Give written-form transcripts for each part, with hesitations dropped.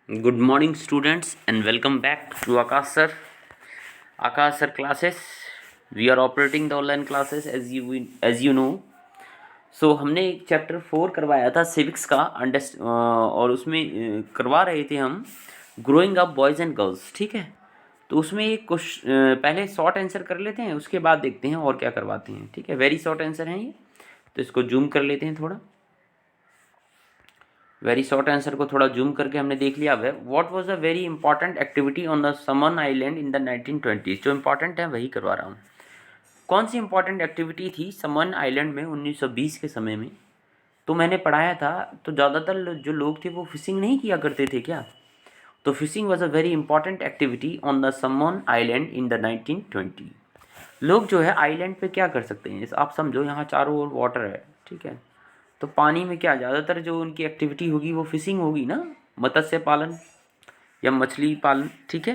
Good morning, students, and welcome back to Akash sir. Akash sir classes. We are operating the online classes as you know. So हमने एक chapter 4 करवाया था civics का और उसमें करवा रहे थे हम growing up boys and girls, ठीक है। तो उसमें एक पहले शॉर्ट आंसर कर लेते हैं, उसके बाद देखते हैं और क्या करवाते हैं, ठीक है। वेरी शॉर्ट आंसर है ये, तो इसको जूम कर लेते हैं थोड़ा। वेरी शॉर्ट आंसर को थोड़ा जूम करके हमने देख लिया है। What was a very important activity on the Samoan island in the 1920s। जो इंपॉर्टेंट है वही करवा रहा हूँ। कौन सी इंपॉर्टेंट एक्टिविटी थी समन आइलैंड में 1920 के समय में? तो मैंने पढ़ाया था, तो ज़्यादातर जो लोग थे वो फिशिंग नहीं किया करते थे क्या। तो fishing was a very important activity on the Samoan island in the 1920। लोग जो है आइलैंड पे क्या कर सकते हैं, आप समझो, यहाँ चारों ओर वाटर है, ठीक है। तो पानी में क्या ज़्यादातर जो उनकी एक्टिविटी होगी वो फिशिंग होगी ना, मत्स्य पालन या मछली पालन, ठीक है।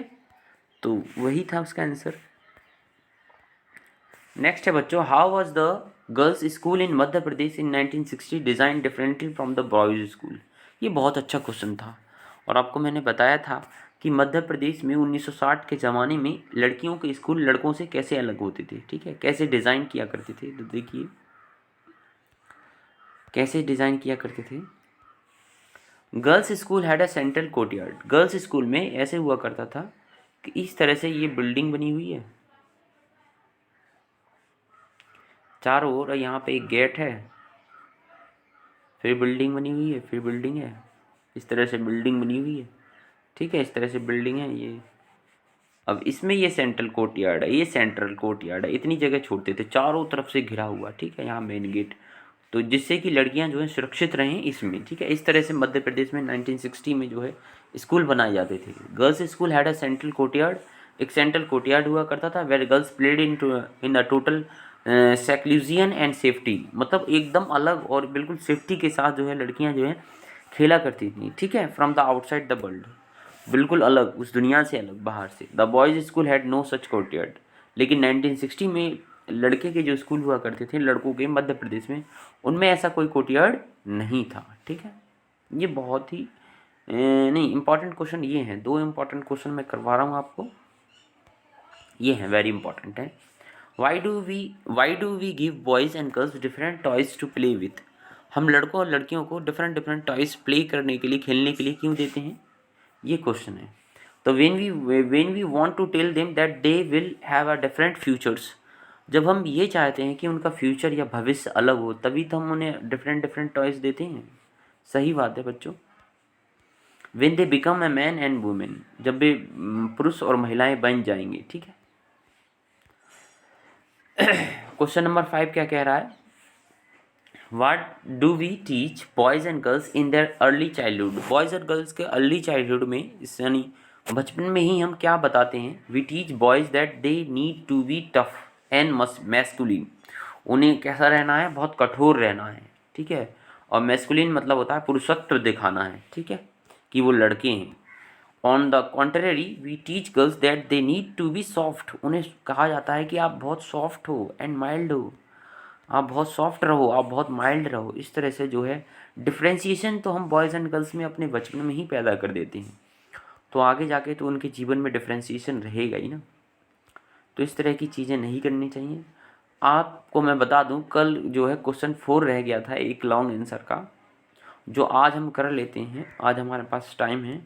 तो वही था उसका आंसर। नेक्स्ट है बच्चों, how was the girls school in Madhya Pradesh in 1960 design differently from the boys school. ये बहुत अच्छा क्वेश्चन था, और आपको मैंने बताया था कि मध्य प्रदेश में 1960 के ज़माने में लड़कियों के स्कूल लड़कों से कैसे अलग होते थे, ठीक है, कैसे डिज़ाइन किया करते थे। तो देखिए कैसे डिज़ाइन किया करते थे। Girls school had a central courtyard. Girls school में ऐसे हुआ करता था कि इस तरह से ये बिल्डिंग बनी हुई है चारों ओर, और यहाँ पे एक गेट है, फिर बिल्डिंग बनी हुई है, फिर बिल्डिंग है, इस तरह से बिल्डिंग बनी हुई है, ठीक है, इस तरह से बिल्डिंग है ये। अब इसमें ये सेंट्रल कोर्टयार्ड है, ये सेंट्रल कोर्टयार्ड है, इतनी जगह छोड़ते थे, चारों तरफ से घिरा हुआ, ठीक है, यहाँ मेन गेट, तो जिससे कि लड़कियां जो है सुरक्षित रहें इसमें, ठीक है। इस तरह से मध्य प्रदेश में 1960 में जो है स्कूल बनाए जाते थे। Girls school had a central courtyard. एक सेंट्रल कोर्टयार्ड हुआ करता था, where girls played in the total seclusion and safety, मतलब एकदम अलग और बिल्कुल सेफ्टी के साथ जो है लड़कियां जो है खेला करती थी, ठीक है, from the outside the world, बिल्कुल अलग, उस दुनिया से अलग, बाहर से। The boys school had no such courtyard. लेकिन 1960 में लड़के के जो स्कूल हुआ करते थे लड़कों के मध्य प्रदेश में, उनमें ऐसा कोई कोर्टयार्ड नहीं था, ठीक है। ये बहुत ही नहीं इंपॉर्टेंट क्वेश्चन ये हैं, दो इंपॉर्टेंट क्वेश्चन मैं करवा रहा हूँ आपको, ये हैं वेरी इंपॉर्टेंट है। Why do we give boys and girls different toys to play with. हम लड़कों और लड़कियों को डिफरेंट डिफरेंट टॉयज़ प्ले करने के लिए, खेलने के लिए क्यों देते हैं, ये क्वेश्चन है। तो when we want to tell them that they will have a different futures, जब हम ये चाहते हैं कि उनका फ्यूचर या भविष्य अलग हो, तभी तो हम उन्हें डिफरेंट डिफरेंट टॉयज़ देते हैं। सही बात है बच्चों। when they become a man and woman, जब वे पुरुष और महिलाएं बन जाएंगे, ठीक है। क्वेश्चन नंबर 5 क्या कह रहा है, What do we teach boys and girls in their early childhood? Boys और गर्ल्स के अर्ली चाइल्डहुड में, यानी बचपन में ही हम क्या बताते हैं। We teach boys that they need to be tough and masculine. उन्हें कैसा रहना है, बहुत कठोर रहना है, ठीक है। और मैस्कुलिन मतलब होता है पुरुषत्व दिखाना है, ठीक है, कि वो लड़के हैं। On the contrary we teach girls that they need to be soft. उन्हें कहा जाता है कि आप बहुत सॉफ्ट हो एंड माइल्ड हो, आप बहुत सॉफ्ट रहो, आप बहुत माइल्ड रहो। इस तरह से जो है डिफ्रेंशिएशन तो हम बॉयज़ एंड गर्ल्स में अपने बचपन में ही पैदा कर देते हैं, तो आगे जाके तो उनके जीवन में डिफ्रेंशिएशन रहेगा ही ना। तो इस तरह की चीज़ें नहीं करनी चाहिए। आपको मैं बता दूं, कल जो है क्वेश्चन 4 रह गया था एक लॉन्ग आंसर का, जो आज हम कर लेते हैं, आज हमारे पास टाइम है।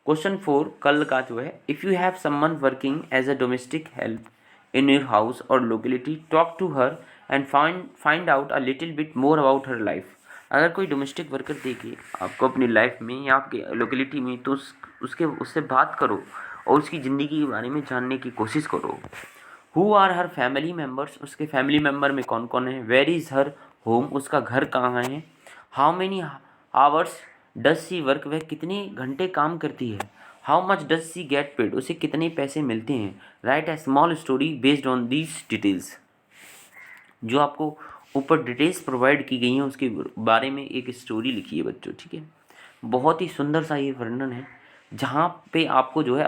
क्वेश्चन 4 कल का जो है, if you have someone working as a domestic help in your house or locality, talk to her and find out a little bit more about her life। अगर कोई डोमेस्टिक वर्कर देखे आपको अपनी लाइफ में या आपके लोकेलिटी में, तो उससे बात करो और उसकी ज़िंदगी के बारे में जानने की कोशिश करो। Who are her family members, उसके फैमिली मेम्बर में कौन कौन है। वेर इज़ हर होम, उसका घर कहाँ है। How many hours does she work, वह कितने घंटे काम करती है। How much does she get paid, उसे कितने पैसे मिलते हैं। Right A small story based on these details. जो आपको ऊपर डिटेल्स प्रोवाइड की गई हैं उसके बारे में एक स्टोरी लिखी है बच्चों, ठीक है। बहुत ही सुंदर सा ये वर्णन है, जहाँ पे आपको जो है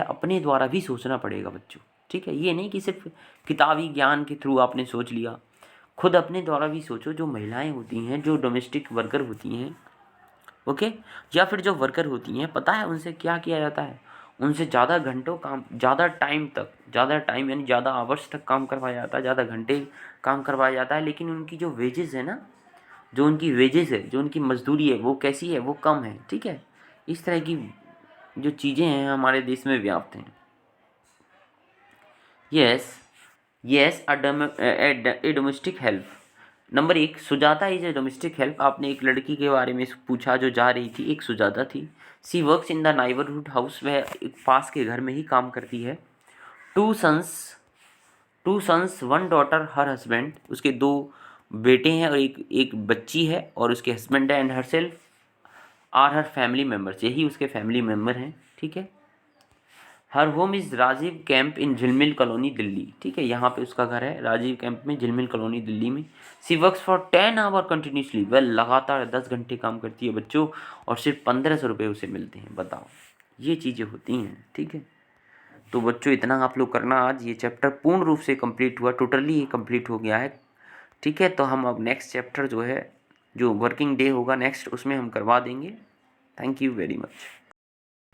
अपने द्वारा भी सोचना पड़ेगा बच्चों, ठीक है। ये नहीं कि सिर्फ किताबी ज्ञान के थ्रू आपने सोच लिया, खुद अपने द्वारा भी सोचो। जो महिलाएं होती हैं, जो डोमेस्टिक वर्कर होती हैं, ओके। या फिर जो वर्कर होती हैं, पता है उनसे क्या किया जाता है, उनसे ज़्यादा घंटों काम, ज़्यादा टाइम तक, ज़्यादा टाइम यानी ज़्यादा आवर्स तक काम करवाया जाता है, ज़्यादा घंटे काम करवाया जाता है, लेकिन उनकी जो वेजेस है ना, जो उनकी वेजेस है, जो उनकी मजदूरी है, वो कैसी है, वो कम है। ठीक है, इस तरह की जो चीज़ें हैं हमारे देश में व्याप्त हैं। Yes, yes, A domestic help. Number 1, Sujata is a domestic help. आपने एक लड़की के बारे में पूछा जो जा रही थी, एक सुजाता थी। She works in the neighbourhood house, वह एक पास के घर में ही काम करती है। Two sons, two sons, one daughter, her husband, उसके 2 बेटे हैं और एक एक बच्ची है, और उसके हस्बैंड है। And her self or her family members, यही उसके फैमिली मेम्बर हैं। ठीक है। Her home is Rajiv camp in Jhilmil colony Delhi. ठीक है, यहाँ पे उसका घर है राजीव कैंप में, झिलमिल कॉलोनी दिल्ली में। सी वर्क्स फॉर 10 आवर कंटिन्यूसली, वह लगातार 10 घंटे काम करती है बच्चों, और सिर्फ 1500 रुपये उसे मिलते हैं। बताओ, ये चीज़ें होती हैं। ठीक है, तो बच्चों इतना आप लोग करना। आज ये चैप्टर पूर्ण रूप से कंप्लीट हुआ, टोटली ये कंप्लीट हो गया है। ठीक है, तो हम अब नेक्स्ट चैप्टर जो है, जो वर्किंग डे होगा नेक्स्ट, उसमें हम करवा देंगे। Thank you very much.